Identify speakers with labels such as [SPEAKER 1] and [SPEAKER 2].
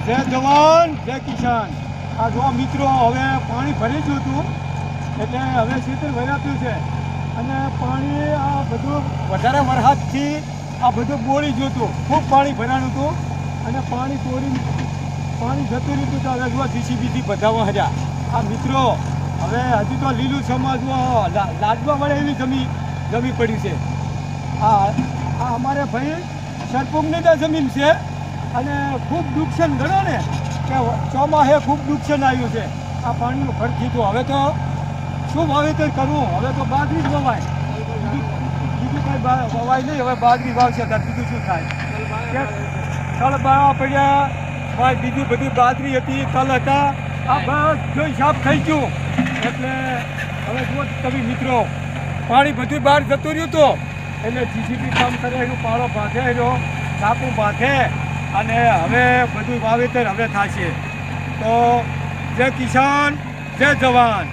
[SPEAKER 1] જય જવાન જય કિસાન. આ જો મિત્રો હવે પાણી ભરી ગયું હતું એટલે હવે ખેતર ભરાતું છે અને પાણી આ બધું વધારે વરસાદથી આ બધું બોળી ગયું હતું. ખૂબ પાણી ભરાયું હતું અને પાણી પાણી જતું રહ્યું તો હવે જો જીસીબીથી બધાવા હર્યા. આ મિત્રો હવે હજી તો લીલું સમાજમાં લાદવા વળે એવી જમી પડી છે. આ અમારે ભાઈ સરપંચની જ જમીન છે અને ખૂબ નુકસાન ગણો ને કે ચોમાસે ખૂબ નુકસાન આવ્યું છે આ પાણીનું ખર્ચી. તો હવે તો શું વાવેતર કરવું? હવે તો બાજરી જ વવાય, બીજું કંઈ વવાય નહીં. હવે બાજરી વાવશે ત્યારે બીજું શું થાય? તળ બાવા પડ્યા ભાઈ, બીજું બધી બાજરી હતી, તલ હતા, આ બધું સાફ થઈ ગયું. એટલે હવે જુઓ તમે મિત્રો, પાણી બધું બહાર જતું રહ્યું તો એટલે જીસીબી કામ કરે એનું પાળો બાંધે એનો કાપું બાંધે અને હવે બધું વાવેતર હવે થશે. તો જય કિસાન જય જવાન.